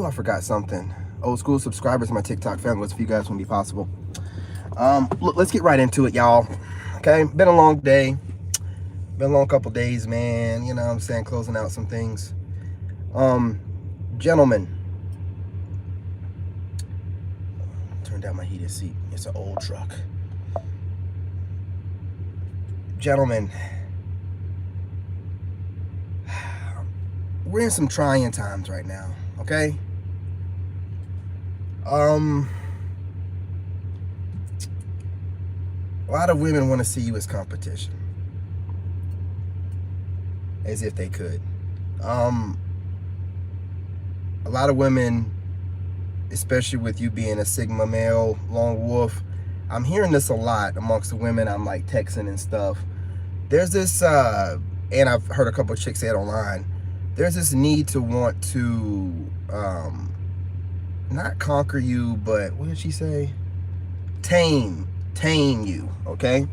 Oh, I forgot something. Old school subscribers, my TikTok family. What's for you guys when be possible? Look, let's get right into it, y'all. Okay, been a long day. Been a long couple days, man. You know what I'm saying? Closing out some things. Gentlemen, turn down my heated seat. It's an old truck. Gentlemen, we're in some trying times right now. Okay. A lot of women want to see you as competition, as if they could. A lot of women, especially with you being a Sigma male, lone wolf, I'm hearing this a lot amongst the women I'm like texting and stuff. There's this, and I've heard a couple of chicks say it online, there's this need to want to, not conquer you, but what did she say? Tame you, okay?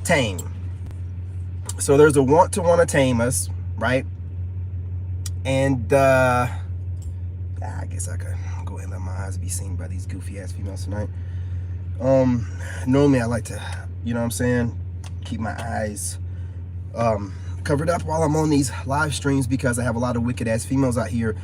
Tame. So there's a want to tame us, right? And I guess I could go ahead and let my eyes be seen by these goofy ass females tonight. Normally I like to, you know what I'm saying, keep my eyes covered up while I'm on these live streams because I have a lot of wicked ass females out here.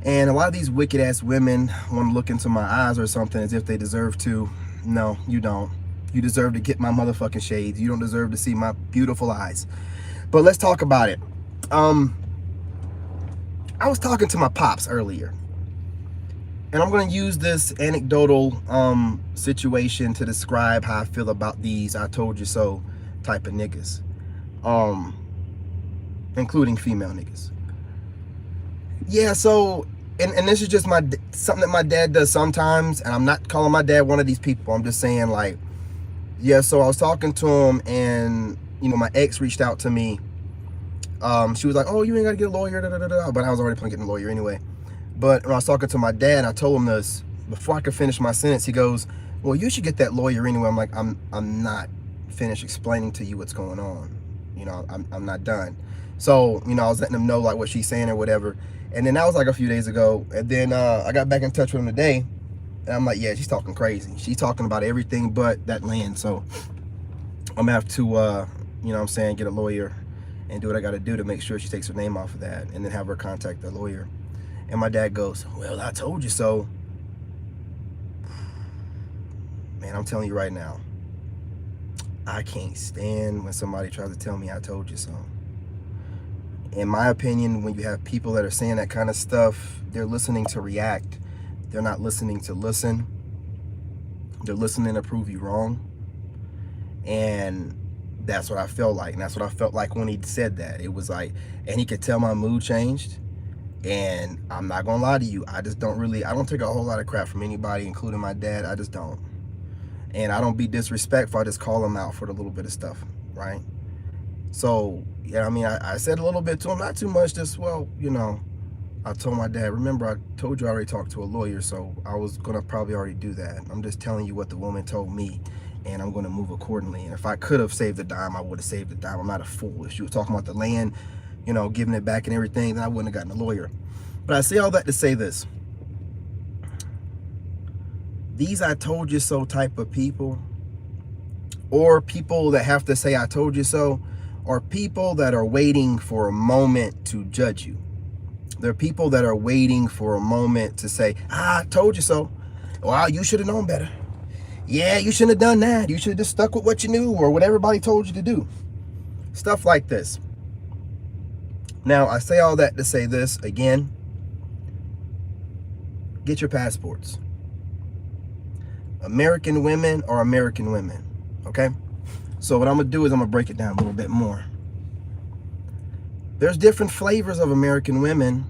And a lot of these wicked ass women want to look into my eyes or something as if they deserve to. No, you don't. You deserve to get my motherfucking shades. You don't deserve to see my beautiful eyes. But let's talk about it. I was talking to my pops earlier. And I'm going to use this anecdotal situation to describe how I feel about these I told you so type of niggas. Including female niggas. Yeah, so... And this is just something that my dad does sometimes, and I'm not calling my dad one of these people. I'm just saying, like, yeah, so I was talking to him, and, you know, my ex reached out to me. She was like, oh, you ain't got to get a lawyer, da, da, da, da. But I was already planning getting a lawyer anyway. But when I was talking to my dad, I told him this. Before I could finish my sentence, he goes, well, you should get that lawyer anyway. I'm like, I'm not finished explaining to you what's going on. You know, I'm not done. So, you know, I was letting him know, like, what she's saying or whatever. And then that was like a few days ago. And then I got back in touch with him today. And I'm like, yeah, she's talking crazy. She's talking about everything but that land. So I'm going to have to, you know what I'm saying, get a lawyer and do what I got to do to make sure she takes her name off of that. And then have her contact the lawyer. And my dad goes, well, I told you so. Man, I'm telling you right now, I can't stand when somebody tries to tell me I told you so. In my opinion, when you have people that are saying that kind of stuff, they're listening to react. They're not listening to listen. They're listening to prove you wrong. And that's what I felt like. And that's what I felt like when he said that. It was like, and he could tell my mood changed. And I'm not going to lie to you. I just don't really, I don't take a whole lot of crap from anybody, including my dad. I just don't. And I don't be disrespectful. I just call him out for the little bit of stuff, right? So, yeah, I mean, I said a little bit to him, not too much, just, well, you know, I told my dad, remember, I told you I already talked to a lawyer, so I was going to probably already do that. I'm just telling you what the woman told me, and I'm going to move accordingly. And if I could have saved the dime, I would have saved the dime. I'm not a fool. If she was talking about the land, you know, giving it back and everything, then I wouldn't have gotten a lawyer. But I say all that to say this. These I told you so type of people, or people that have to say I told you so, are people that are waiting for a moment to judge you. They're people that are waiting for a moment to say, I told you so. Well, you should have known better. Yeah, you shouldn't have done that. You should have just stuck with what you knew or what everybody told you to do. Stuff like this. Now, I say all that to say this again. Get your passports. American women are American women, okay? So what I'm going to do is I'm going to break it down a little bit more. There's different flavors of American women,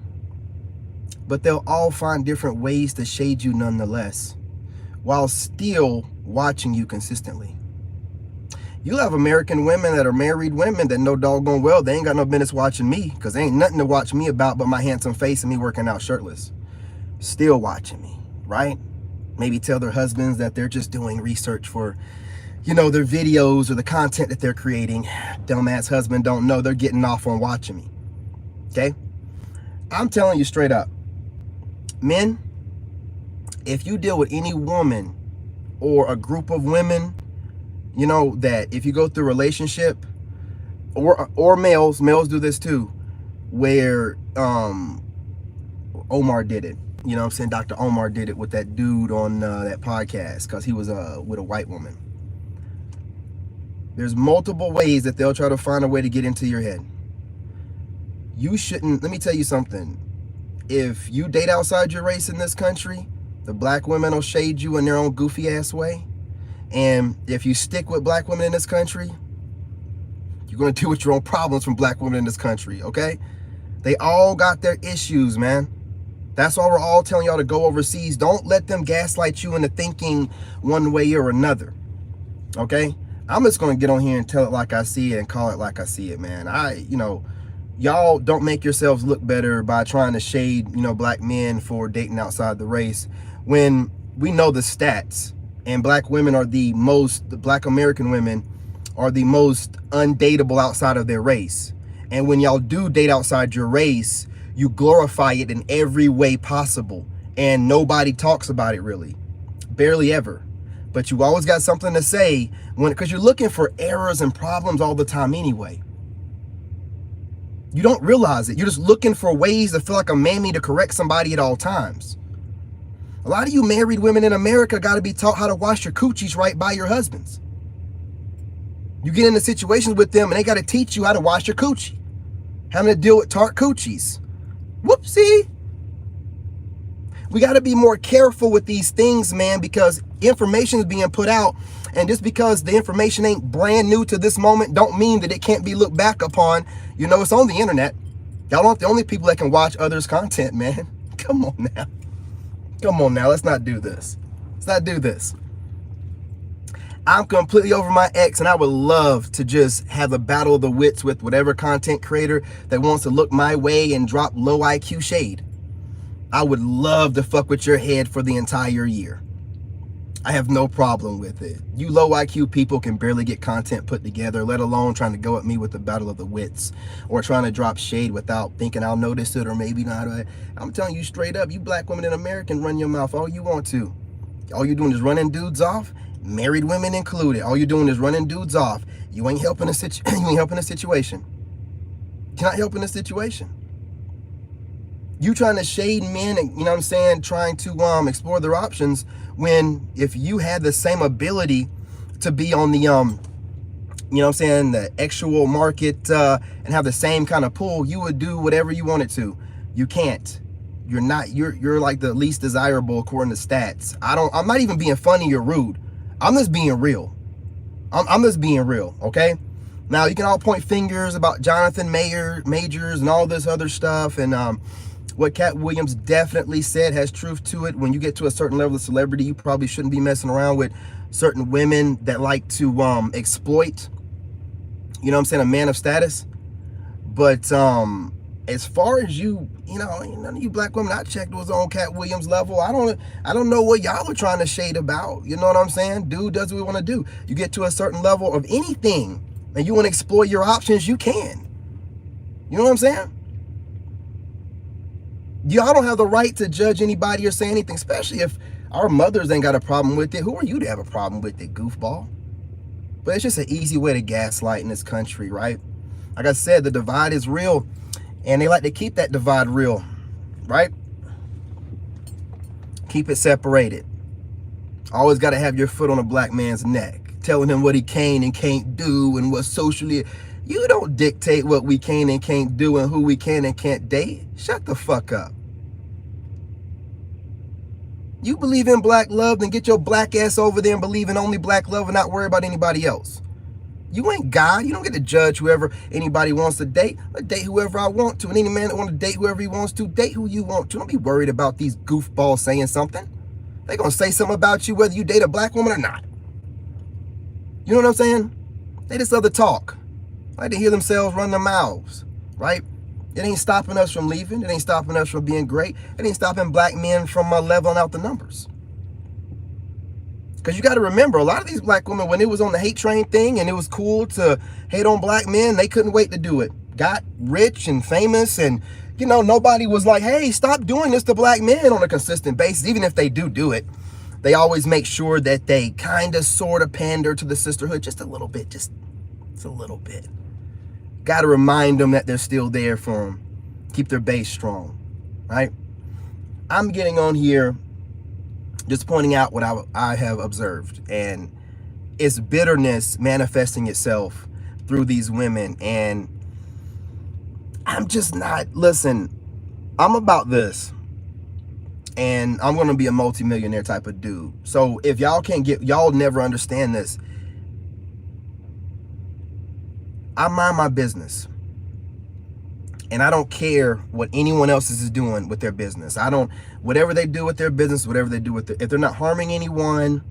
but they'll all find different ways to shade you nonetheless, while still watching you consistently. You'll have American women that are married women that know doggone well they ain't got no business watching me, because there ain't nothing to watch me about but my handsome face and me working out shirtless. Still watching me, right? Maybe tell their husbands that they're just doing research for, you know, their videos or the content that they're creating. Dumbass husband don't know they're getting off on watching me. Okay? I'm telling you straight up. Men, if you deal with any woman or a group of women, you know, that if you go through a relationship, or males do this too, where Omar did it. You know what I'm saying? Dr. Omar did it with that dude on that podcast because he was with a white woman. There's multiple ways that they'll try to find a way to get into your head. You shouldn't, let me tell you something. If you date outside your race in this country, the black women will shade you in their own goofy ass way. And if you stick with black women in this country, you're going to deal with your own problems from black women in this country, okay? They all got their issues, man. That's why we're all telling y'all to go overseas. Don't let them gaslight you into thinking one way or another, okay? I'm just going to get on here and tell it like I see it and call it like I see it, man. Y'all don't make yourselves look better by trying to shade, black men for dating outside the race when we know the stats, and black women are the black American women are the most undateable outside of their race. And when y'all do date outside your race, you glorify it in every way possible. And nobody talks about it really, barely ever. But you always got something to say because you're looking for errors and problems all the time anyway. You don't realize it. You're just looking for ways to feel like a mammy to correct somebody at all times. A lot of you married women in America got to be taught how to wash your coochies right by your husbands. You get into situations with them and they got to teach you how to wash your coochie. Having to deal with tart coochies. Whoopsie. We got to be more careful with these things, man, because information is being put out. And just because the information ain't brand new to this moment don't mean that it can't be looked back upon. It's on the internet. Y'all aren't the only people that can watch others' content, man. Come on now. Come on now. Let's not do this. Let's not do this. I'm completely over my ex, and I would love to just have a battle of the wits with whatever content creator that wants to look my way and drop low IQ shade. I would love to fuck with your head for the entire year. I have no problem with it. You low IQ people can barely get content put together, let alone trying to go at me with the battle of the wits or trying to drop shade without thinking I'll notice it or maybe not. I'm telling you straight up, you black women in America run your mouth all you want to. All you're doing is running dudes off, married women included. All you're doing is running dudes off. You ain't helping you ain't helping a situation. You're not helping a situation. You trying to shade men and, trying to explore their options when if you had the same ability to be on the, the actual market and have the same kind of pull, you would do whatever you wanted to. You can't. You're not. You're like the least desirable according to stats. I'm not even being funny or rude. I'm just being real. I'm just being real, okay? Now, you can all point fingers about Jonathan Majors and all this other stuff, and what Cat Williams definitely said has truth to it. When you get to a certain level of celebrity, you probably shouldn't be messing around with certain women that like to exploit, a man of status. But as far as none of you black women I checked was on Cat Williams level. I don't know what y'all are trying to shade about. You know what I'm saying? Dude does what we want to do. You get to a certain level of anything and you want to explore your options, you can. You know what I'm saying? Y'all don't have the right to judge anybody or say anything, especially if our mothers ain't got a problem with it. Who are you to have a problem with it, goofball? But it's just an easy way to gaslight in this country, right? Like I said, the divide is real, and they like to keep that divide real, right? Keep it separated. Always got to have your foot on a black man's neck, telling him what he can and can't do and what socially. You don't dictate what we can and can't do and who we can and can't date. Shut the fuck up. You believe in black love, then get your black ass over there and believe in only black love and not worry about anybody else. You ain't God. You don't get to judge whoever anybody wants to date. I date whoever I want to. And any man that want to date whoever he wants to, date who you want to. Don't be worried about these goofballs saying something. They're going to say something about you whether you date a black woman or not. You know what I'm saying? They just love to talk. Like to hear themselves run their mouths, right? It ain't stopping us from leaving. It ain't stopping us from being great. It ain't stopping black men from leveling out the numbers. Because you got to remember, a lot of these black women, when it was on the hate train thing and it was cool to hate on black men, they couldn't wait to do it. Got rich and famous and, You know, nobody was like, hey, stop doing this to black men on a consistent basis. Even if they do it, they always make sure that they kind of sort of pander to the sisterhood just a little bit, just a little bit. Got to remind them that they're still there for them. Keep their base strong, right? I'm getting on here just pointing out what I have observed, and it's bitterness manifesting itself through these women. And I'm just not, listen, I'm about this, and I'm going to be a multimillionaire type of dude. So if y'all can't get, y'all never understand this. I mind my business, and I don't care what anyone else is doing with their business. I don't, whatever they do with their business, whatever they do with it, if they're not harming anyone,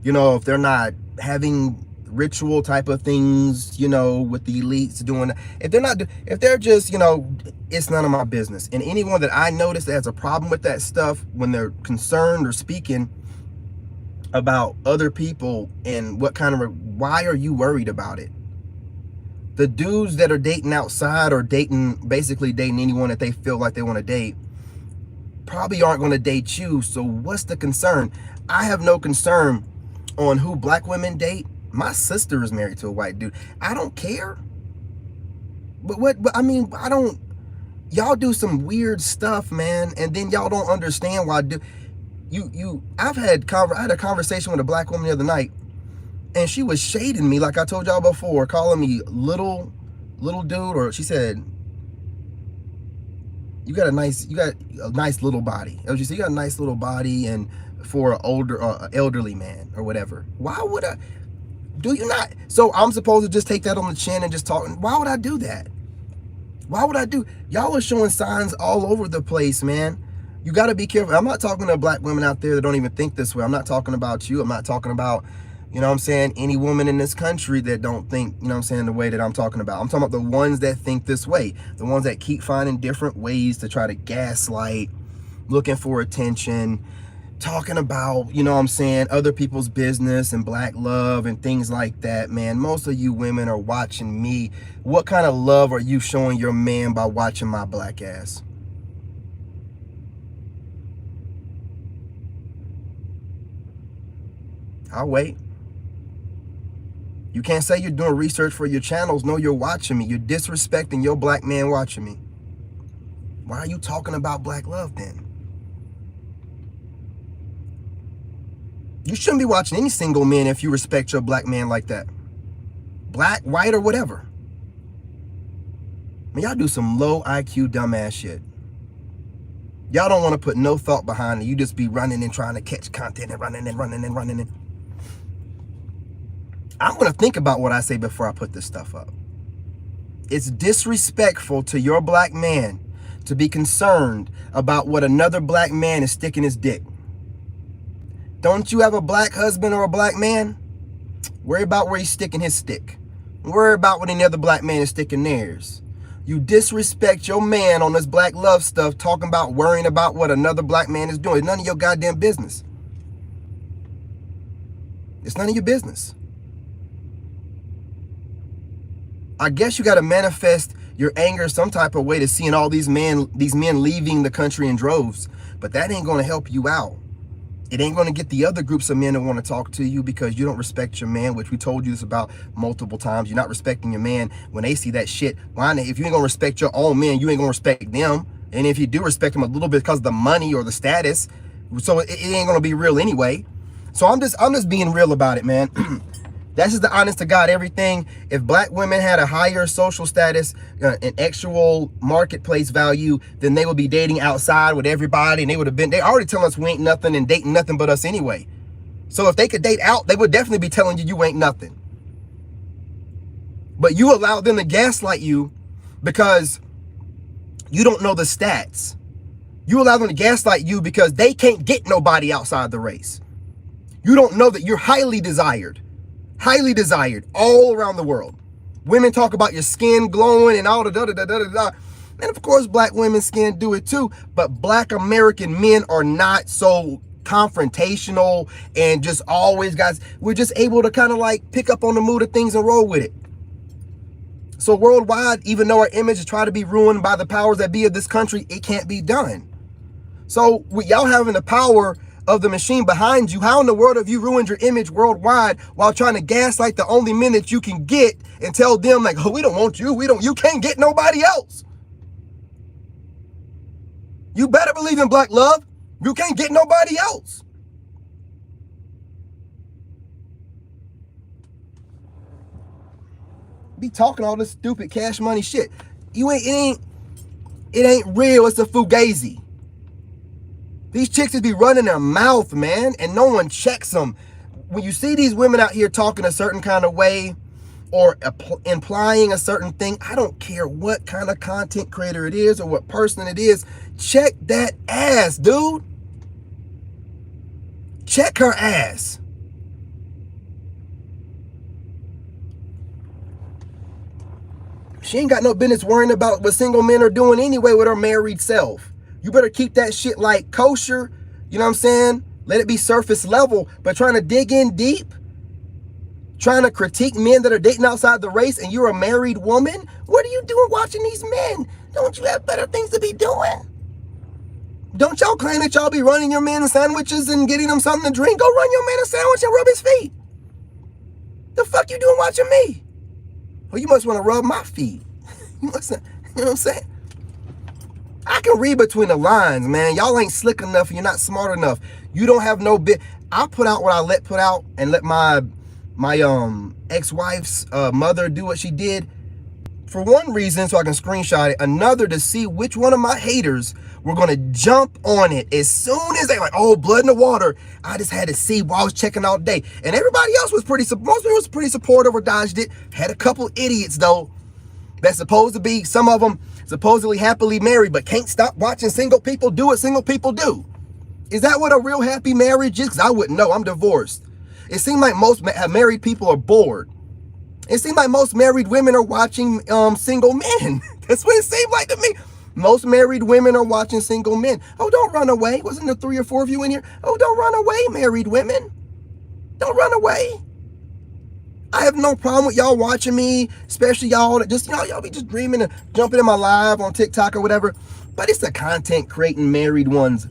you know, if they're not having ritual type of things, you know, with the elites doing, if they're not, if they're just, you know, it's none of my business. And anyone that I notice that has a problem with that stuff, when they're concerned or speaking about other people and what kind of, why are you worried about it? The dudes that are dating outside or basically dating anyone that they feel like they want to date, probably aren't going to date you. So what's the concern? I have no concern on who black women date. My sister is married to a white dude. I don't care. But I mean, I don't, y'all do some weird stuff, man. And then y'all don't understand why I had a conversation with a black woman the other night, and she was shading me, like I told y'all before, calling me little dude, or she said, you got a nice little body. She said, you got a nice little body, and for an older, elderly man or whatever. Why would I? Do you not? So I'm supposed to just take that on the chin and just talk? Why would I do that? Why would I do? Y'all are showing signs all over the place, man. You got to be careful. I'm not talking to black women out there that don't even think this way. I'm not talking about you. I'm not talking about, you know what I'm saying, any woman in this country that don't think, you know what I'm saying, the way that I'm talking about. I'm talking about the ones that think this way. The ones that keep finding different ways to try to gaslight, looking for attention, talking about, you know what I'm saying, other people's business and black love and things like that, man. Most of you women are watching me. What kind of love are you showing your man by watching my black ass? I'll wait. You can't say you're doing research for your channels. No, you're watching me. You're disrespecting your black man watching me. Why are you talking about black love then? You shouldn't be watching any single men if you respect your black man like that. Black, white, or whatever. Man, y'all do some low IQ dumbass shit. Y'all don't want to put no thought behind it. You just be running and trying to catch content and running. I'm going to think about what I say before I put this stuff up. It's disrespectful to your black man to be concerned about what another black man is sticking his dick. Don't you have a black husband or a black man? Worry about where he's sticking his stick. Worry about what any other black man is sticking theirs. You disrespect your man on this black love stuff, talking about worrying about what another black man is doing. It's none of your goddamn business. It's none of your business. I guess you got to manifest your anger some type of way to seeing all these men leaving the country in droves. But that ain't going to help you out. It ain't going to get the other groups of men that want to talk to you because you don't respect your man, which we told you this about multiple times. You're not respecting your man when they see that shit. Why? If you ain't going to respect your own men, you ain't going to respect them. And if you do respect them a little bit because of the money or the status, so it ain't going to be real anyway. So I'm just being real about it, man. That's just the honest to God everything. If black women had a higher social status, an actual marketplace value, then they would be dating outside with everybody, and they already telling us we ain't nothing and dating nothing but us anyway. So if they could date out, they would definitely be telling you ain't nothing. But you allowed them to gaslight you because you don't know the stats. You allow them to gaslight you because they can't get nobody outside the race. You don't know that you're highly desired all around the world. Women talk about your skin glowing and all the da-da-da-da-da-da. And of course, black women's skin do it too. But black American men are not so confrontational and just always guys. We're just able to kind of like pick up on the mood of things and roll with it. So worldwide, even though our image is trying to be ruined by the powers that be of this country, it can't be done. So with y'all having the power of the machine behind you, how in the world have you ruined your image worldwide while trying to gaslight the only men that you can get and tell them like, oh, we don't want you. You can't get nobody else. You better believe in black love. You can't get nobody else. Be talking all this stupid cash money shit. It ain't real. It's a fugazi. These chicks just be running their mouth, man, and no one checks them. When you see these women out here talking a certain kind of way or implying a certain thing, I don't care what kind of content creator it is or what person it is, check that ass, dude. Check her ass. She ain't got no business worrying about what single men are doing anyway with her married self. You better keep that shit like kosher, you know what I'm saying? Let it be surface level, but trying to dig in deep, trying to critique men that are dating outside the race and you're a married woman? What are you doing watching these men? Don't you have better things to be doing? Don't y'all claim that y'all be running your men sandwiches and getting them something to drink? Go run your man a sandwich and rub his feet. The fuck you doing watching me? Well, you must want to rub my feet. You know what I'm saying? I can read between the lines, man. Y'all ain't slick enough and you're not smart enough. You don't have no bit. I put out what I put out and let my ex-wife's mother do what she did for one reason, so I can screenshot it. Another, to see which one of my haters were going to jump on it as soon as they like, oh, blood in the water. I just had to see while I was checking all day. And everybody else was most of them was pretty supportive or dodged it. Had a couple idiots, though, that's supposed to be, some of them supposedly happily married, but can't stop watching single people do what single people do. Is that what a real happy marriage is? Because I wouldn't know. I'm divorced. It seems like most married people are bored. It seems like most married women are watching single men. That's what it seemed like to me. Most married women are watching single men. Oh, don't run away. Wasn't there 3 or 4 of you in here? Oh, don't run away, married women. Don't run away. I have no problem with y'all watching me, especially y'all that just, y'all be just dreaming and jumping in my live on TikTok or whatever. But it's the content creating married ones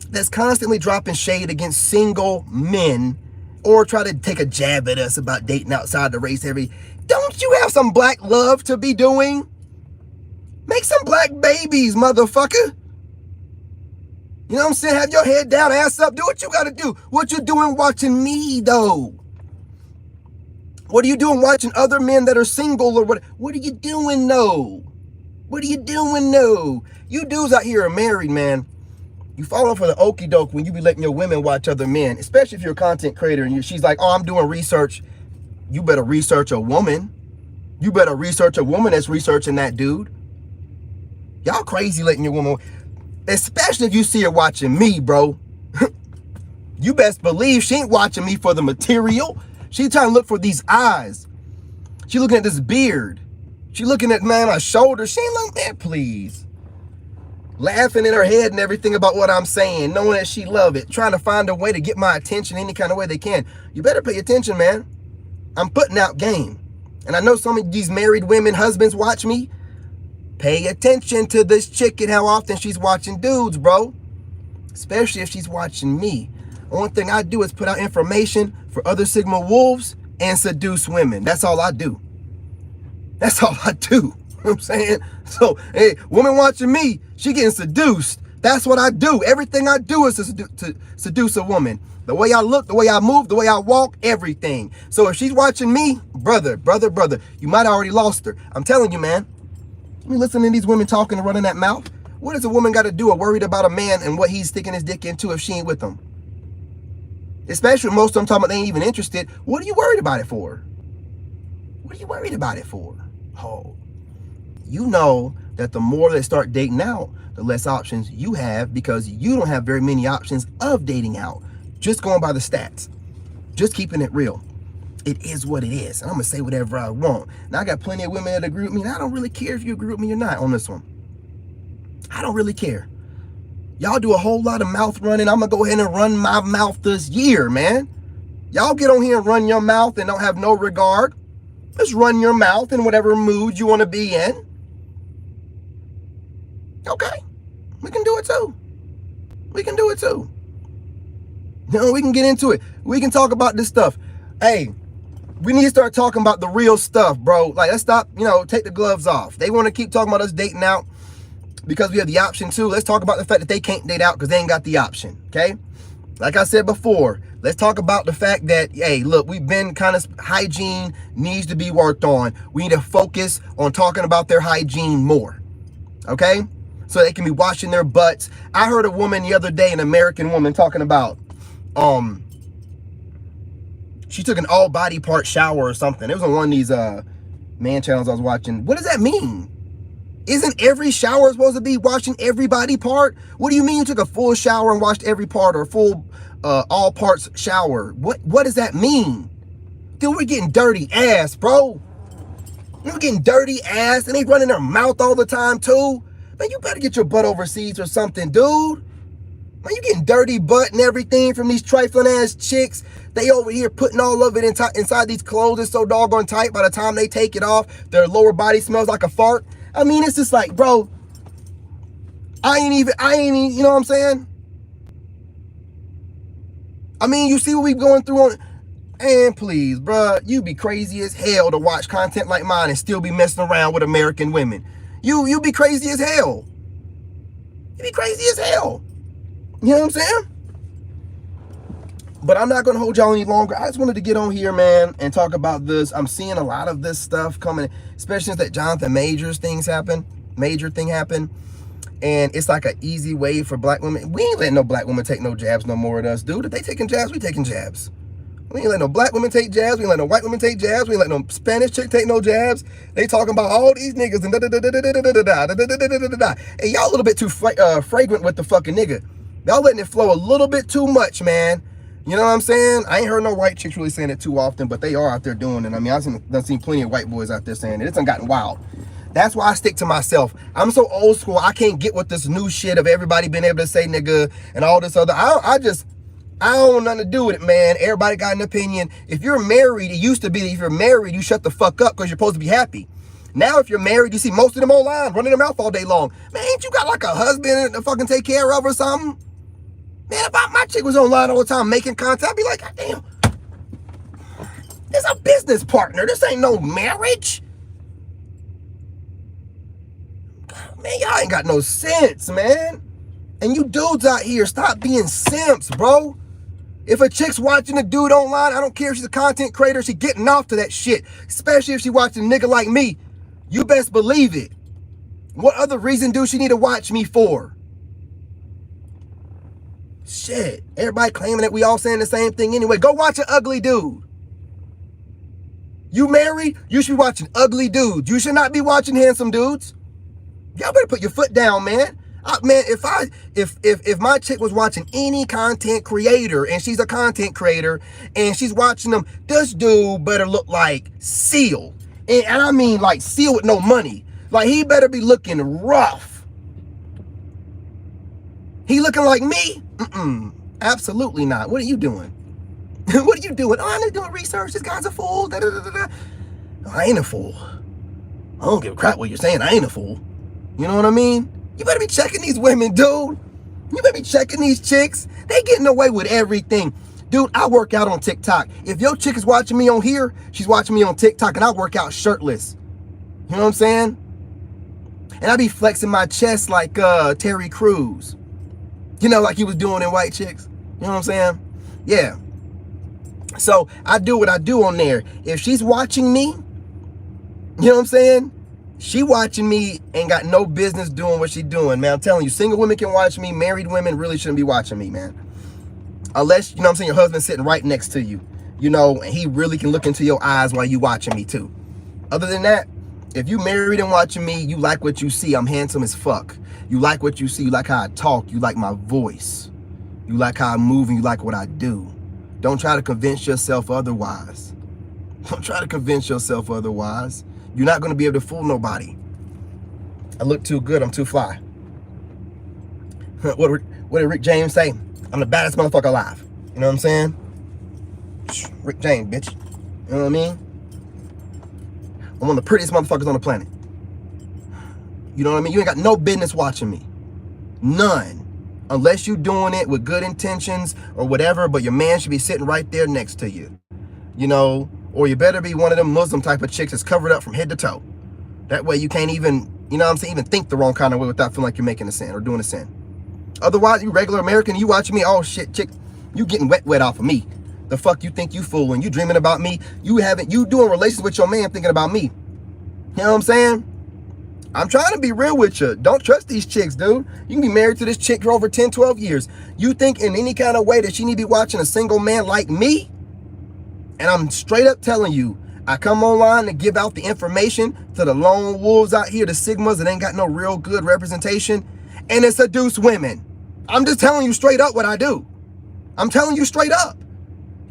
that's constantly dropping shade against single men or try to take a jab at us about dating outside the race don't you have some black love to be doing? Make some black babies, motherfucker. You know what I'm saying? Have your head down, ass up, do what you gotta do. What you doing watching me, though? What are you doing watching other men that are single or what? What are you doing, though? What are you doing, though? You dudes out here are married, man. You falling for the okie doke when you be letting your women watch other men, especially if you're a content creator and she's like, oh, I'm doing research. You better research a woman. You better research a woman that's researching that dude. Y'all crazy letting your woman, especially if you see her watching me, bro. You best believe she ain't watching me for the material. She trying to look for these eyes. She looking at this beard. She looking at, man, my shoulder. She ain't like, man, please. Laughing in her head and everything about what I'm saying, knowing that she love it, trying to find a way to get my attention any kind of way they can. You better pay attention, man. I'm putting out game. And I know some of these married women, husbands watch me. Pay attention to this chick and how often she's watching dudes, bro. Especially if she's watching me. Only thing I do is put out information for other Sigma wolves and seduce women. That's all I do. That's all I do. You know what I'm saying? So, hey, woman watching me, she getting seduced. That's what I do. Everything I do is to seduce a woman. The way I look, the way I move, the way I walk, everything. So if she's watching me, brother, you might have already lost her. I'm telling you, man. You listening to these women talking and running that mouth? What does a woman got to do or worried about a man and what he's sticking his dick into if she ain't with him? Especially most of them talking about they ain't even interested. What are you worried about it for? What are you worried about it for? Oh, you know that the more they start dating out, the less options you have because you don't have very many options of dating out. Just going by the stats. Just keeping it real. It is what it is. And I'm going to say whatever I want. Now, I got plenty of women that agree with me. And I don't really care if you agree with me or not on this one. I don't really care. Y'all do a whole lot of mouth running. I'm going to go ahead and run my mouth this year, man. Y'all get on here and run your mouth and don't have no regard. Just run your mouth in whatever mood you want to be in. Okay. We can do it too. We can do it too. You know, we can get into it. We can talk about this stuff. Hey, we need to start talking about the real stuff, bro. Like, let's stop, take the gloves off. They want to keep talking about us dating out because we have the option too. Let's talk about the fact that they can't date out because they ain't got the option, okay? Like I said before, let's talk about the fact that, hey, look, we've been kind of, hygiene needs to be worked on. We need to focus on talking about their hygiene more, okay? So they can be washing their butts. I heard a woman the other day, an American woman, talking about, she took an all body part shower or something. It was on one of these man channels I was watching. What does that mean? Isn't every shower supposed to be washing every body part? What do you mean you took a full shower and washed every part, or a full all parts shower? What does that mean? Dude, we're getting dirty ass, bro. We're getting dirty ass, and they running their mouth all the time too. Man, you better get your butt overseas or something, dude. Man, you getting dirty butt and everything from these trifling ass chicks. They over here putting all of it inside these clothes. It's so doggone tight. By the time they take it off, their lower body smells like a fart. I mean, it's just like, bro, I ain't even, you know what I'm saying? I mean, you see what we going through on, and please, bro, you be crazy as hell to watch content like mine and still be messing around with American women. You be crazy as hell. You be crazy as hell. You know what I'm saying? But I'm not going to hold y'all any longer. I just wanted to get on here, man, and talk about this. I'm seeing a lot of this stuff coming, especially since that Jonathan Major thing happened. And it's like an easy way for black women. We ain't letting no black women take no jabs no more at us, dude. If they taking jabs, we taking jabs. We ain't letting no black women take jabs. We ain't letting no white women take jabs. We ain't letting no Spanish chick take no jabs. They talking about all these niggas and da-da-da-da-da-da-da-da-da-da-da-da-da-da. Hey, y'all a little bit too fragrant with the fucking nigga. Y'all letting it flow a little bit too much, man. You know what I'm saying? I ain't heard no white chicks really saying it too often, but they are out there doing it. I mean, I've seen plenty of white boys out there saying it. It's done gotten wild. That's why I stick to myself. I'm so old school. I can't get with this new shit of everybody being able to say nigga and all this other. I don't want nothing to do with it, man. Everybody got an opinion. If you're married, it used to be that if you're married, you shut the fuck up because you're supposed to be happy. Now, if you're married, you see most of them online running their mouth all day long. Man, ain't you got like a husband to fucking take care of or something? Man, if my chick was online all the time making content, I'd be like, God damn, this a business partner. This ain't no marriage. God, man, y'all ain't got no sense, man. And you dudes out here, stop being simps, bro. If a chick's watching a dude online, I don't care if she's a content creator, she getting off to that shit. Especially if she watching a nigga like me. You best believe it. What other reason do she need to watch me for? Shit. Everybody claiming that we all saying the same thing anyway. Go watch an ugly dude. You married, you should be watching ugly dudes. You should not be watching handsome dudes. Y'all better put your foot down, man. Man, if my chick was watching any content creator and she's a content creator and she's watching them, this dude better look like Seal. And I mean like Seal with no money. Like he better be looking rough. He looking like me? Absolutely not. What are you doing? What are you doing? Oh, I'm just doing research. This guy's a fool. Da, da, da, da, da. I ain't a fool. I don't give a crap what you're saying. I ain't a fool. You know what I mean? You better be checking these women, dude. You better be checking these chicks. They getting away with everything. Dude, I work out on TikTok. If your chick is watching me on here, she's watching me on TikTok, and I work out shirtless. You know what I'm saying? And I be flexing my chest like Terry Crews. You know, like he was doing in White Chicks. You know what I'm saying? Yeah. So I do what I do on there. If she's watching me, you know what I'm saying? She watching me ain't got no business doing what she doing, man. I'm telling you, single women can watch me. Married women really shouldn't be watching me, man. Unless, you know what I'm saying, your husband's sitting right next to you, you know, and he really can look into your eyes while you watching me too. Other than that, if you married and watching me, you like what you see. I'm handsome as fuck. You like what you see. You like how I talk. You like my voice. You like how I move and you like what I do. Don't try to convince yourself otherwise. Don't try to convince yourself otherwise. You're not going to be able to fool nobody. I look too good. I'm too fly. What did Rick James say? I'm the baddest motherfucker alive. You know what I'm saying? Rick James, bitch. You know what I mean? I'm one of the prettiest motherfuckers on the planet. You know what I mean? You ain't got no business watching me. None. Unless you doing it with good intentions or whatever, but your man should be sitting right there next to you. You know, or you better be one of them Muslim type of chicks that's covered up from head to toe. That way you can't even, you know what I'm saying, even think the wrong kind of way without feeling like you're making a sin or doing a sin. Otherwise, you regular American, you watching me, oh shit, chick, you getting wet off of me. The fuck you think you fooling? You dreaming about me? You doing relations with your man thinking about me. You know what I'm saying? I'm trying to be real with you. Don't trust these chicks, dude. You can be married to this chick for over 10, 12 years. You think in any kind of way that she need to be watching a single man like me? And I'm straight up telling you, I come online to give out the information to the lone wolves out here, the Sigmas that ain't got no real good representation, and it seduce women. I'm just telling you straight up what I do. I'm telling you straight up.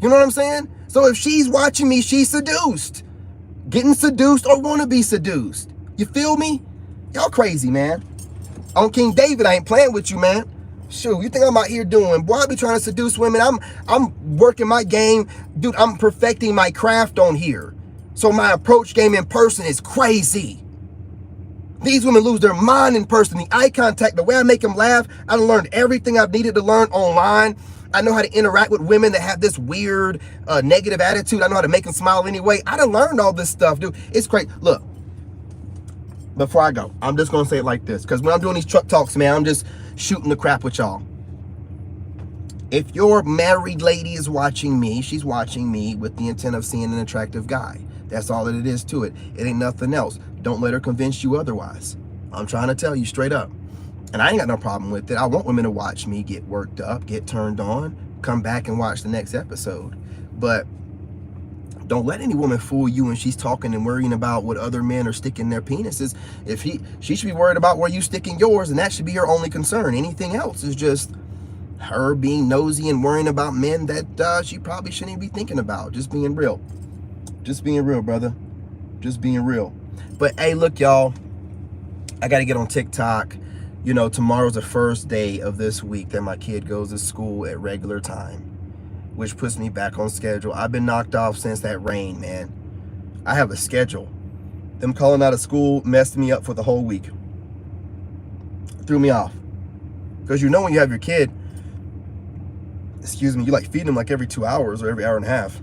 You know what I'm saying? So if she's watching me, she's seduced. Getting seduced or want to be seduced. You feel me? Y'all crazy, man. On King David, I ain't playing with you, man. Shoot, you think I'm out here doing, boy, I be trying to seduce women. I'm working my game. Dude, I'm perfecting my craft on here. So my approach game in person is crazy. These women lose their mind in person. The eye contact, the way I make them laugh. I done learned everything I've needed to learn online. I know how to interact with women that have this weird negative attitude. I know how to make them smile anyway. I done learned all this stuff, dude. It's crazy. Look, before I go, I'm just going to say it like this. Because when I'm doing these truck talks, man, I'm just shooting the crap with y'all. If your married lady is watching me, she's watching me with the intent of seeing an attractive guy. That's all that it is to it. It ain't nothing else. Don't let her convince you otherwise. I'm trying to tell you straight up. And I ain't got no problem with it. I want women to watch me get worked up, get turned on, come back and watch the next episode. But don't let any woman fool you when she's talking and worrying about what other men are sticking their penises. She should be worried about where you sticking yours, and that should be her only concern. Anything else is just her being nosy and worrying about men that she probably shouldn't be thinking about. Just being real. Just being real, brother. Just being real. But hey, look, y'all, I got to get on TikTok. You know, tomorrow's the first day of this week that my kid goes to school at regular time, which puts me back on schedule. I've been knocked off since that rain, man. I have a schedule. Them calling out of school messed me up for the whole week. Threw me off. Because you know when you have your kid, excuse me, you like feeding them like every 2 hours or every hour and a half.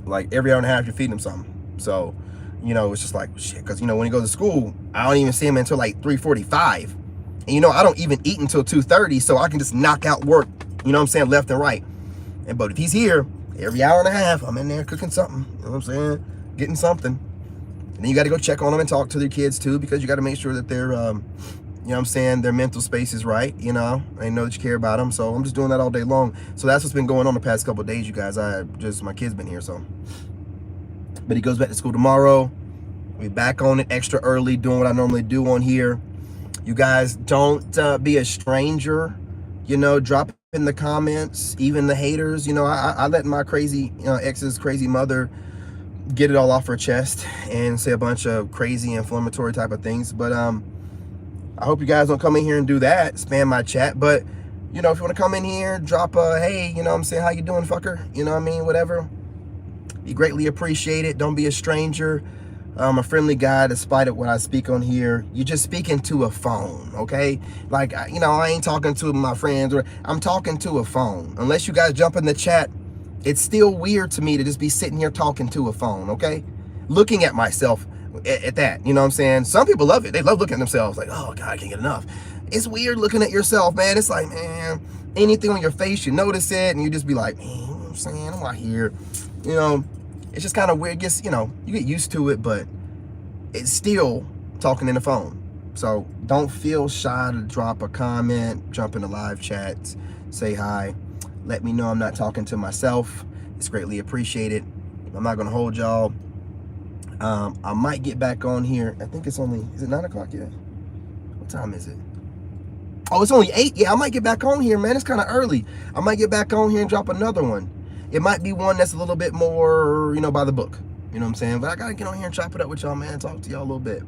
Like every hour and a half, you're feeding them something. So, you know, it's just like, shit. Because, you know, when he goes to school, I don't even see him until like 3:45. And, you know, I don't even eat until 2:30. So I can just knock out work, you know what I'm saying, left and right. But if he's here, every hour and a half, I'm in there cooking something. You know what I'm saying? Getting something. And then you got to go check on them and talk to their kids too, because you got to make sure that they're, you know what I'm saying, their mental space is right, you know. I know that you care about them. So I'm just doing that all day long. So that's what's been going on the past couple of days, you guys. My kid's been here, so. But he goes back to school tomorrow. We're back on it extra early, doing what I normally do on here. You guys, don't be a stranger. You know, drop in the comments, even the haters. You know, I let my crazy, ex's crazy mother get it all off her chest and say a bunch of crazy inflammatory type of things. But I hope you guys don't come in here and do that, spam my chat. But, you know, if you want to come in here, drop a, hey, you know what I'm saying, how you doing, fucker? You know what I mean, whatever. Be greatly appreciated. Don't be a stranger. I'm a friendly guy despite what I speak on here. You're just speaking to a phone, okay? Like, you know, I ain't talking to my friends, or I'm talking to a phone. Unless you guys jump in the chat, it's still weird to me to just be sitting here talking to a phone, okay? Looking at myself at that, you know what I'm saying? Some people love it. They love looking at themselves like, oh, God, I can't get enough. It's weird looking at yourself, man. It's like, man, anything on your face, you notice it, and you just be like, man, you know what I'm saying? I'm out here, you know. It's just kind of weird. Gets, you know, you get used to it, but it's still talking in the phone. So don't feel shy to drop a comment, jump in the live chats, say hi. Let me know I'm not talking to myself. It's greatly appreciated. I'm not going to hold y'all. I might get back on here. I think it's only, is it 9 o'clock yet? What time is it? Oh, it's only 8. Yeah, I might get back on here, man. It's kind of early. I might get back on here and drop another one. It might be one that's a little bit more, you know, by the book. You know what I'm saying? But I got to get on here and chop it up with y'all, man. Talk to y'all a little bit.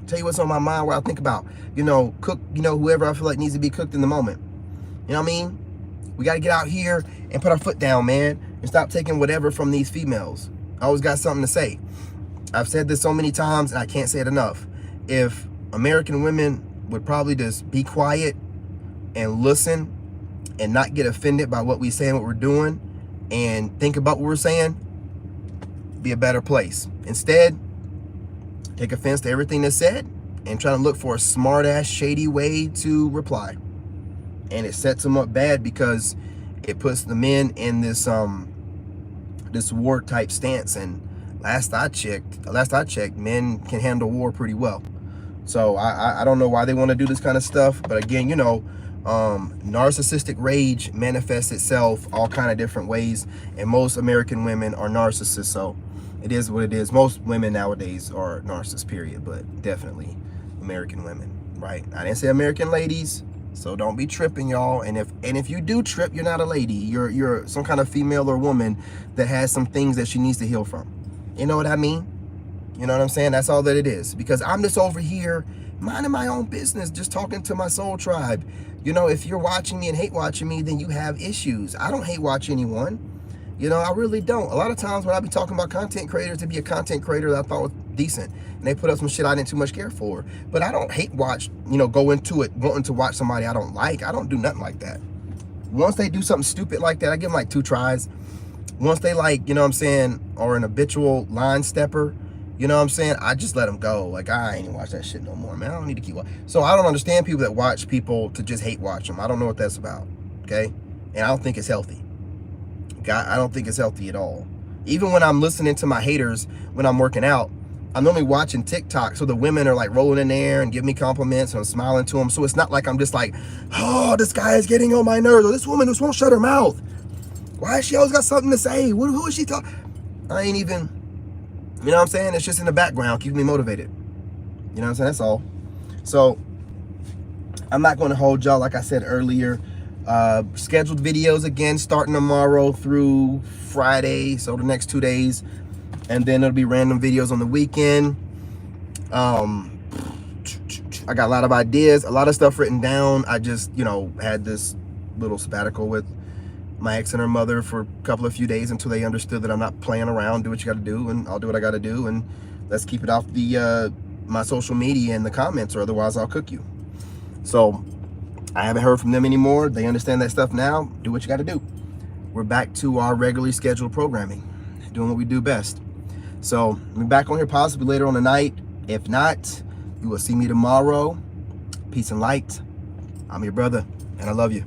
Tell you what's on my mind, what I think about. You know, cook, you know, whoever I feel like needs to be cooked in the moment. You know what I mean? We got to get out here and put our foot down, man. And stop taking whatever from these females. I always got something to say. I've said this so many times and I can't say it enough. If American women would probably just be quiet and listen and not get offended by what we say and what we're doing and think about what we're saying, be a better place. Instead, take offense to everything that's said and try to look for a smart ass shady way to reply. And it sets them up bad because it puts the men in this this war type stance. And last I checked, men can handle war pretty well. So I don't know why they want to do this kind of stuff. But again, you know, narcissistic rage manifests itself all kind of different ways. And most American women are narcissists. So it is what it is. Most women nowadays are narcissists, period. But definitely American women, right? I didn't say American ladies. So don't be tripping, y'all. And if you do trip, you're not a lady. You're some kind of female or woman that has some things that she needs to heal from. You know what I mean? You know what I'm saying? That's all that it is. Because I'm just over here minding my own business, just talking to my soul tribe. You know, if you're watching me and hate watching me, then you have issues. I don't hate watch anyone. You know, I really don't. A lot of times when I be talking about content creators, to be a content creator that I thought was decent, and they put up some shit I didn't too much care for. But I don't hate watch, you know, go into it wanting to watch somebody I don't like. I don't do nothing like that. Once they do something stupid like that, I give them like 2 tries. Once they like, you know what I'm saying, are an habitual line stepper, you know what I'm saying, I just let them go. Like, I ain't even watch that shit no more, man. I don't need to keep watching. So I don't understand people that watch people to just hate watch them. I don't know what that's about, okay? And I don't think it's healthy. I don't think it's healthy at all. Even when I'm listening to my haters when I'm working out, I'm only watching TikTok, so the women are like rolling in there and giving me compliments and I'm smiling to them. So it's not like I'm just like, oh, this guy is getting on my nerves, or this woman just won't shut her mouth. Why is she always got something to say? Who is she talking? I ain't even, you know what I'm saying? It's just in the background, keeping me motivated. You know what I'm saying? That's all. So I'm not going to hold y'all, like I said earlier. Scheduled videos again starting tomorrow through Friday, so the next 2 days, and then it'll be random videos on the weekend. I got a lot of ideas, a lot of stuff written down. I just, you know, had this little sabbatical with my ex and her mother for a few days until they understood that I'm not playing around. Do what you got to do, and I'll do what I got to do, and let's keep it off the my social media and the comments, or otherwise I'll cook you. So I haven't heard from them anymore. They understand that stuff now. Do what you got to do. We're back to our regularly scheduled programming, doing what we do best. So we'll be back on here possibly later on tonight. If not, you will see me tomorrow. Peace and light. I'm your brother, and I love you.